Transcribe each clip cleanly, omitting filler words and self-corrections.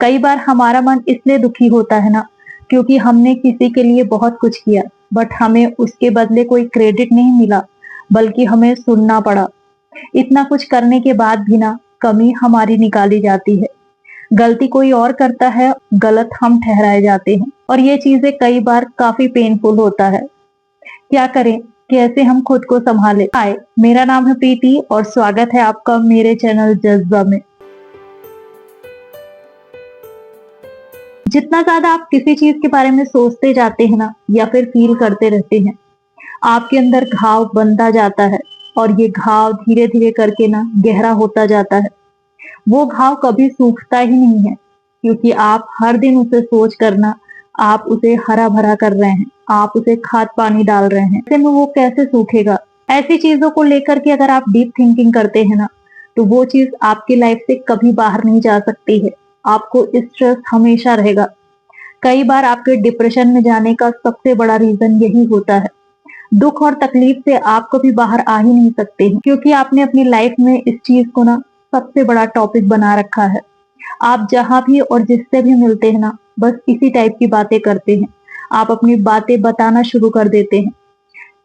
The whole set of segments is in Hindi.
कई बार हमारा मन इसलिए दुखी होता है ना, क्योंकि हमने किसी के लिए बहुत कुछ किया, बट हमें उसके बदले कोई क्रेडिट नहीं मिला, बल्कि हमें सुनना पड़ा। इतना कुछ करने के बाद भी ना कमी हमारी निकाली जाती है। गलती कोई और करता है, गलत हम ठहराए जाते हैं, और ये चीजें कई बार काफी पेनफुल होता है। क्या करें, कैसे हम खुद को संभालें? हाय, मेरा नाम है प्रीति और स्वागत है आपका मेरे चैनल जज्बा में। जितना ज्यादा आप किसी चीज के बारे में सोचते जाते हैं ना, या फिर फील करते रहते हैं, आपके अंदर घाव बनता जाता है, और ये घाव धीरे धीरे करके ना गहरा होता जाता है। वो घाव कभी सूखता ही नहीं है, क्योंकि आप हर दिन उसे सोच करना, आप उसे हरा भरा कर रहे हैं, आप उसे खाद पानी डाल रहे हैं। ऐसे में वो कैसे सूखेगा? ऐसी चीजों को लेकर के अगर आप डीप थिंकिंग करते हैं ना, तो वो चीज आपकी लाइफ से कभी बाहर नहीं जा सकती है। आपको स्ट्रेस हमेशा रहेगा। कई बार आपके डिप्रेशन में जाने का सबसे बड़ा रीजन यही होता है। दुख और तकलीफ से आप कभी बाहर आ ही नहीं सकते हैं, क्योंकि आपने अपनी लाइफ में इस चीज को ना सबसे बड़ा टॉपिक बना रखा है। आप जहां भी और जिससे भी मिलते हैं ना, बस इसी टाइप की बातें करते हैं। आप अपनी बातें बताना शुरू कर देते हैं।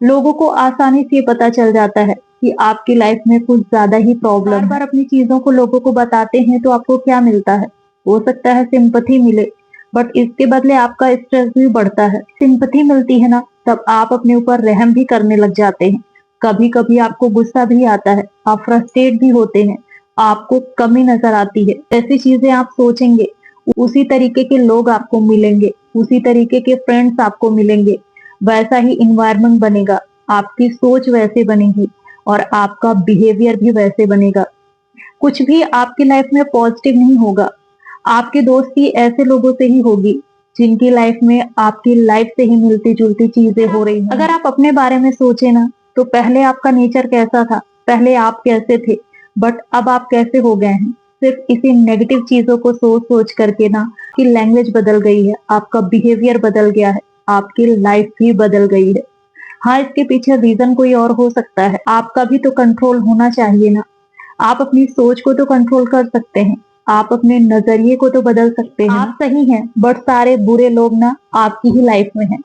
लोगों को आसानी से पता चल जाता है कि आपकी लाइफ में कुछ ज्यादा ही प्रॉब्लम है। बार अपनी चीजों को लोगों को बताते हैं तो आपको क्या मिलता है? हो सकता है सिंपैथी मिले, बट इसके बदले आपका स्ट्रेस भी बढ़ता है। सिंपैथी मिलती है ना, तब आप अपने ऊपर रहम भी करने लग जाते हैं। कभी कभी आपको गुस्सा भी आता है, आप फ्रस्ट्रेट भी होते हैं, आपको कमी नजर आती है। ऐसी चीजें आप सोचेंगे, उसी तरीके के लोग आपको मिलेंगे, उसी तरीके के फ्रेंड्स आपको मिलेंगे, वैसा ही इन्वायरमेंट बनेगा, आपकी सोच वैसे बनेगी और आपका बिहेवियर भी वैसे बनेगा। कुछ भी आपकी लाइफ में पॉजिटिव नहीं होगा। आपकी दोस्ती ऐसे लोगों से ही होगी जिनकी लाइफ में आपकी लाइफ से ही मिलती जुलती चीजें हो रही हैं। अगर आप अपने बारे में सोचे ना, तो पहले आपका नेचर कैसा था, पहले आप कैसे थे, बट अब आप कैसे हो गए हैं। सिर्फ इसी नेगेटिव चीजों को सोच सोच करके ना कि लैंग्वेज बदल गई है, आपका बिहेवियर बदल गया है, आपकी लाइफ भी बदल गई है। हाँ, इसके पीछे रीजन कोई और हो सकता है। आपका भी तो कंट्रोल होना चाहिए ना। आप अपनी सोच को तो कंट्रोल कर सकते हैं, आप अपने नजरिए को तो बदल सकते हैं। आप सही हैं, बट सारे बुरे लोग ना आपकी ही लाइफ में हैं।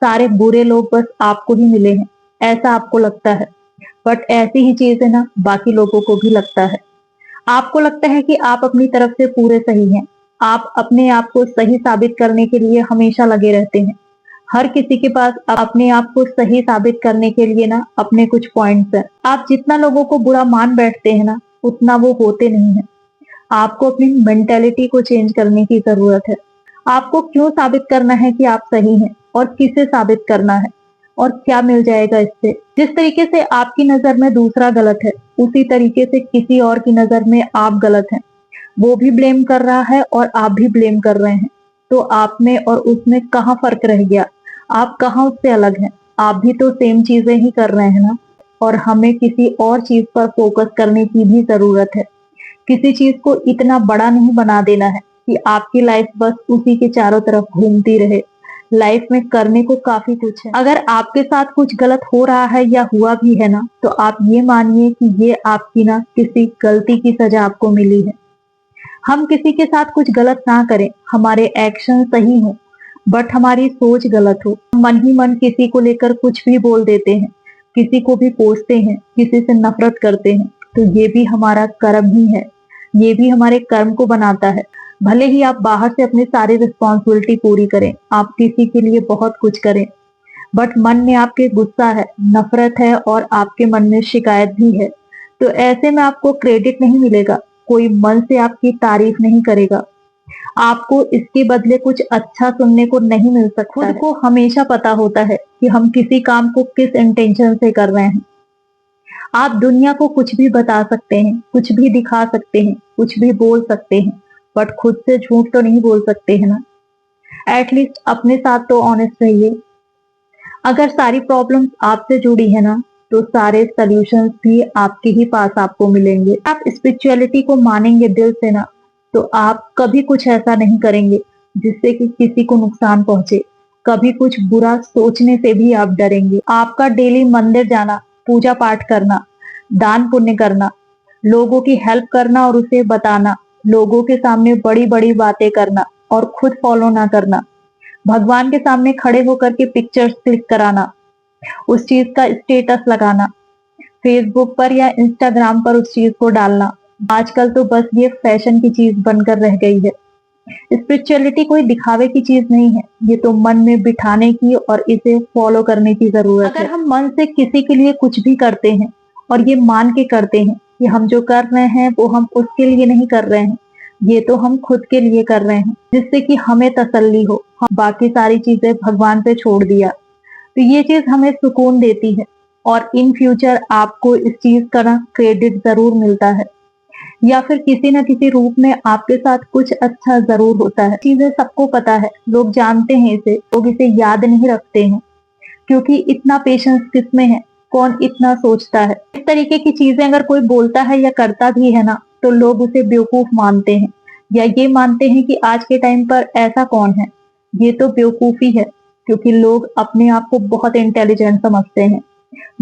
सारे बुरे लोग बस आपको ही मिले हैं, ऐसा आपको लगता है, बट ऐसी ही चीजें ना बाकी लोगों को भी लगता है। आपको लगता है कि आप अपनी तरफ से पूरे सही हैं। आप अपने आप को सही साबित करने के लिए हमेशा लगे रहते हैं। हर किसी के पास अपने आप को सही साबित करने के लिए ना अपने कुछ पॉइंट्स हैं। आप जितना लोगों को बुरा मान बैठते हैं ना, उतना वो होते नहीं है। आपको अपनी मेंटेलिटी को चेंज करने की जरूरत है। आपको क्यों साबित करना है कि आप सही हैं, और किसे साबित करना है, और क्या मिल जाएगा इससे? जिस तरीके से आपकी नजर में दूसरा गलत है, उसी तरीके से किसी और की नजर में आप गलत हैं। वो भी ब्लेम कर रहा है और आप भी ब्लेम कर रहे हैं। तो आप में और उसमें कहाँ फर्क रह गया? आप कहाँ उससे अलग हैं? आप भी तो सेम चीजें ही कर रहे हैं ना। और हमें किसी और चीज पर फोकस करने की भी जरूरत है। किसी चीज को इतना बड़ा नहीं बना देना है कि आपकी लाइफ बस उसी के चारों तरफ घूमती रहे। लाइफ में करने को काफी कुछ है। अगर आपके साथ कुछ गलत हो रहा है या हुआ भी है ना, तो आप ये मानिए कि ये आपकी ना किसी गलती की सजा आपको मिली है। हम किसी के साथ कुछ गलत ना करें, हमारे एक्शन सही हो, बट हमारी सोच गलत हो। मन ही मन किसी को लेकर कुछ भी बोल देते हैं, किसी को भी कोसते हैं, किसी से नफरत करते हैं, तो ये भी हमारा कर्म ही है। ये भी हमारे कर्म को बनाता है। भले ही आप बाहर से अपनी सारी रिस्पॉन्सिबिलिटी पूरी करें, आप किसी के लिए बहुत कुछ करें, बट मन में आपके गुस्सा है, नफरत है, और आपके मन में शिकायत भी है, तो ऐसे में आपको क्रेडिट नहीं मिलेगा। कोई मन से आपकी तारीफ नहीं करेगा। आपको इसके बदले कुछ अच्छा सुनने को नहीं मिल सकता। खुद को हमेशा पता होता है कि हम किसी काम को किस इंटेंशन से कर रहे हैं। आप दुनिया को कुछ भी बता सकते हैं, कुछ भी दिखा सकते हैं, कुछ भी बोल सकते हैं, बट खुद से झूठ तो नहीं बोल सकते हैं ना। एटलीस्ट अपने साथ तो ऑनेस्ट रहिए। अगर सारी प्रॉब्लम्स आपसे जुड़ी है ना, तो सारे सॉल्यूशंस भी आपके ही पास आपको मिलेंगे। आप स्पिरिचुअलिटी को मानेंगे दिल से ना, तो आप कभी कुछ ऐसा नहीं करेंगे जिससे कि किसी को नुकसान पहुंचे। कभी कुछ बुरा सोचने से भी आप डरेंगे। आपका डेली मंदिर जाना, पूजा पाठ करना, दान पुण्य करना, लोगों की हेल्प करना और उसे बताना, लोगों के सामने बड़ी बड़ी बातें करना और खुद फॉलो ना करना, भगवान के सामने खड़े होकर के पिक्चर्स क्लिक कराना, उस चीज का स्टेटस लगाना, फेसबुक पर या इंस्टाग्राम पर उस चीज को डालना, आजकल तो बस ये फैशन की चीज बनकर रह गई है। स्पिरिचुअलिटी कोई दिखावे की चीज नहीं है, ये तो मन में बिठाने की और इसे फॉलो करने की जरूरत है। अगर हम मन से किसी के लिए कुछ भी करते हैं और ये मान के करते हैं कि हम जो कर रहे हैं वो हम उसके लिए नहीं कर रहे हैं, ये तो हम खुद के लिए कर रहे हैं, जिससे कि हमें तसल्ली हो, हम बाकी सारी चीजें भगवान पे छोड़ दिया, तो ये चीज हमें सुकून देती है और इन फ्यूचर आपको इस चीज का ना क्रेडिट जरूर मिलता है, या फिर किसी न किसी रूप में आपके साथ कुछ अच्छा जरूर होता है। चीजें सबको पता है, लोग जानते हैं इसे, लोग इसे याद नहीं रखते हैं, क्योंकि इतना पेशेंस किसमें है, कौन इतना सोचता है। इस तरीके की चीजें अगर कोई बोलता है या करता भी है ना, तो लोग उसे बेवकूफ मानते हैं, या ये मानते हैं कि आज के टाइम पर ऐसा कौन है, ये तो बेवकूफी है, क्योंकि लोग अपने आप को बहुत इंटेलिजेंट समझते हैं,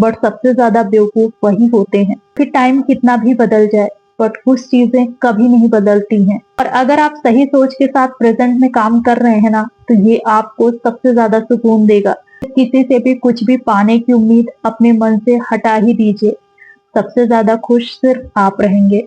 बट सबसे ज्यादा बेवकूफ वही होते हैं। कि टाइम कितना भी बदल जाए बट कुछ चीजें कभी नहीं बदलती हैं, और अगर आप सही सोच के साथ प्रेजेंट में काम कर रहे हैं ना, तो ये आपको सबसे ज्यादा सुकून देगा। किसी से भी कुछ भी पाने की उम्मीद अपने मन से हटा ही दीजिए, सबसे ज्यादा खुश सिर्फ आप रहेंगे।